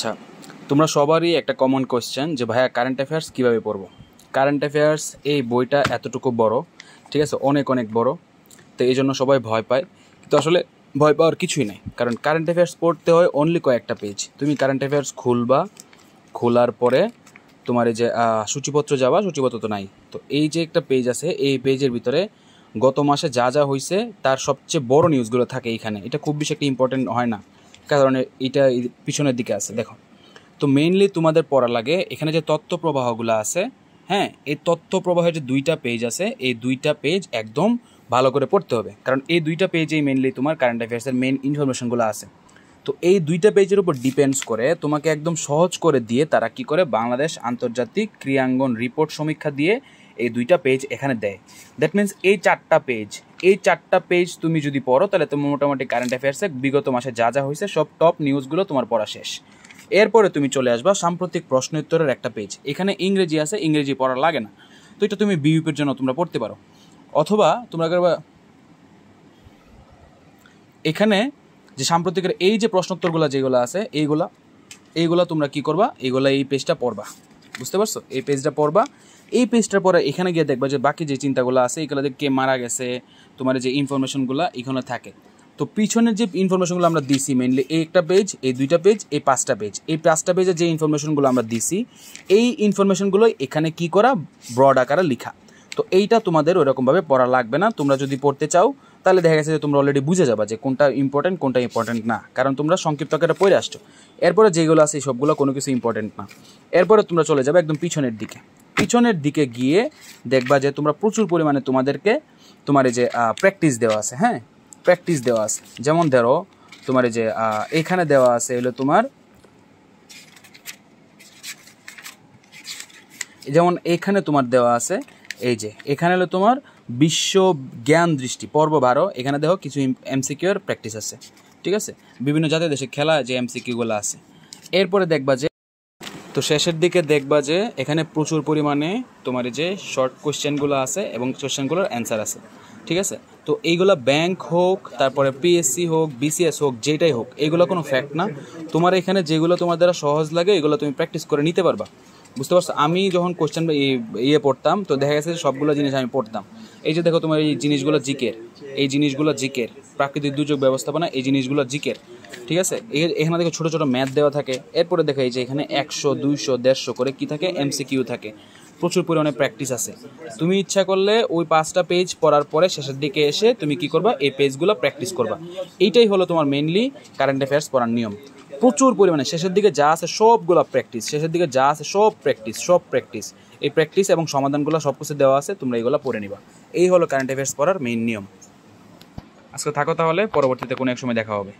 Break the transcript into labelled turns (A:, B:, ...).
A: আচ্ছা, তোমরা সবারই একটা কমন কোয়েশ্চেন যে ভাইয়া কারেন্ট অ্যাফেয়ার্স কীভাবে পড়বো। কারেন্ট অ্যাফেয়ার্স এই বইটা এতটুকু বড়, ঠিক আছে, অনেক অনেক বড়, তো এই জন্য সবাই ভয় পায়। কিন্তু আসলে ভয় পাওয়ার কিছুই নাই, কারণ কারেন্ট অ্যাফেয়ার্স পড়তে হয় অনলি কয়েকটা পেজ। তুমি কারেন্ট অ্যাফেয়ার্স খুলবা, খোলার পরে তোমার এই যে সূচিপত্র যাওয়া, সূচিপত্র তো নাই, তো এই যে একটা পেজ আছে, এই পেজের ভিতরে গত মাসে যা যা হয়েছে তার সবচেয়ে বড় নিউজগুলো থাকে এইখানে। এটা খুব বেশি একটা ইম্পর্টেন্ট হয় না, কারণ এটা পিছনের দিকে আছে। দেখো, তো মেইনলি তোমাদের পড়া লাগে এখানে যে তথ্য প্রবাহগুলো আছে, হ্যাঁ, এই তথ্য প্রবাহের যে দুইটা পেজ আছে, এই দুইটা পেজ একদম ভালো করে পড়তে হবে, কারণ এই দুইটা পেজেই মেইনলি তোমার কারেন্ট অ্যাফেয়ার্সের মেইন ইনফরমেশনগুলো আছে। তো এই দুইটা পেজের উপর ডিপেন্ডস করে তোমাকে একদম সহজ করে দিয়ে তারা কি করে, বাংলাদেশ আন্তর্জাতিক ক্রিয়াঙ্গন রিপোর্ট সমীক্ষা দিয়ে এই দুইটা পেজ এখানে দেয়। দ্যাট মিনস এই চারটা পেজ তুমি যদি পড়ো, তাহলে তুমি মোটামুটি কারেন্ট অ্যাফেয়ার্সে বিগত মাসে যা যা হয়েছে সব টপ নিউজগুলো তোমার পড়া শেষ। এরপরে তুমি চলে আসবা সাম্প্রতিক প্রশ্ন উত্তরের একটা পেজ, এখানে ইংরেজি আছে, ইংরেজি পড়া লাগে না, তো এটা তুমি বিইউপির জন্য তোমরা পড়তে পারো। অথবা তোমরা এখানে যে সাম্প্রতিকের এই যে প্রশ্নোত্তরগুলো যেগুলো আছে, এইগুলা তোমরা কি করবা, এই পেজটা পড়বা, বুঝতে পারছো? এই পেজটা পড়বা, এই পেজটার পরে এখানে গিয়ে দেখবা যে বাকি যে চিন্তাগুলো আছে, এগুলো কে মারা গেছে, তোমার যে ইনফরমেশনগুলো এখানে থাকে। তো পিছনের যে ইনফরমেশনগুলো আমরা দিছি মেইনলি এই একটা পেজ, এই দুইটা পেজ, এই পাঁচটা পেজে যে ইনফরমেশনগুলো আমরা দিছি, এই ইনফরমেশনগুলো এখানে কি করা, ব্রড আকারে লেখা। তো এইটা তোমাদের ওইরকমভাবে পড়া লাগবে না। তোমরা যদি পড়তে চাও তাহলে দেখা গেছে যে তোমরা অলরেডি বুঝে যাবা যে কোনটা ইম্পর্টেন্ট না, কারণ তোমরা সংক্ষিপ্ত আকারে পড়ে আসছো। এরপরে যেগুলো আছে সবগুলো কোনো কিছু ইম্পর্টেন্ট না। এরপরে তোমরা চলে যাবে একদম পিছনের দিকে গিয়ে দেখবা যে তোমরা প্রচুর পরিমাণে তোমার এই যে প্র্যাকটিস দেওয়া আছে। হ্যাঁ, প্র্যাকটিস দেওয়া আছে, যেমন ধরো তোমার এই যে এখানে দেওয়া আছে হলো তোমার, যেমন এখানে তোমার দেওয়া আছে, এই যে এখানে হলো তোমার বিশ্ব জ্ঞান দৃষ্টি পর্ব 12, এখানে দেখো কিছু এমসিকিউর প্র্যাকটিস আছে, ঠিক আছে, বিভিন্ন জাতীয় দেশে খেলা যে এমসিকিউগুলো আছে। এরপরে দেখবা যে, তো শেষের দিকে দেখবা যে এখানে প্রচুর পরিমাণে তোমার এই যে শর্ট কোয়েশ্চেনগুলো আছে এবং কোয়েশ্চেনগুলোর অ্যান্সার আছে, ঠিক আছে। তো এইগুলা ব্যাংক হোক, তারপরে পিএসসি হোক, বিসিএস হোক, যেটাই হোক, এগুলো কোনো ফ্যাক্ট না। তোমার এখানে যেগুলো তোমার দ্বারা সহজ লাগে এগুলো তুমি প্র্যাকটিস করে নিতে পারবা, বুঝতে পারছো? আমি যখন কোয়েশ্চেন পড়তাম, তো দেখা গেছে সবগুলো জিনিস আমি পড়তাম। এই যে দেখো তোমার এই জিনিসগুলো জিকের, প্রাকৃতিক দুর্যোগ ব্যবস্থাপনা, এই জিনিসগুলো জিকের, ঠিক আছে। এখানে দেখো ছোটো ছোটো ম্যাথ দেওয়া থাকে। এরপরে দেখা এই যে এখানে 100, 200, 150 করে কি থাকে, এমসিকিউ থাকে, প্রচুর পরিমাণে প্র্যাকটিস আছে। তুমি ইচ্ছা করলে ওই 5টা পেজ পড়ার পরে শেষের দিকে এসে তুমি কি করবা, এই পেজগুলো প্র্যাকটিস করবা। এইটাই হলো তোমার মেইনলি কারেন্ট অ্যাফেয়ার্স পড়ার নিয়ম। প্রচুর পরিমাণে শেষের দিকে যা আছে সবগুলো প্র্যাকটিস, সব প্র্যাকটিস। এই প্র্যাকটিস এবং সমাধানগুলো সব কিছু দেওয়া আছে, তোমরা এইগুলো পড়ে নিবা। এই হলো কারেন্ট অ্যাফেয়ার্স পড়ার মেইন নিয়ম। আজকে থাকো, তাহলে পরবর্তীতে কোনো এক সময় দেখা হবে।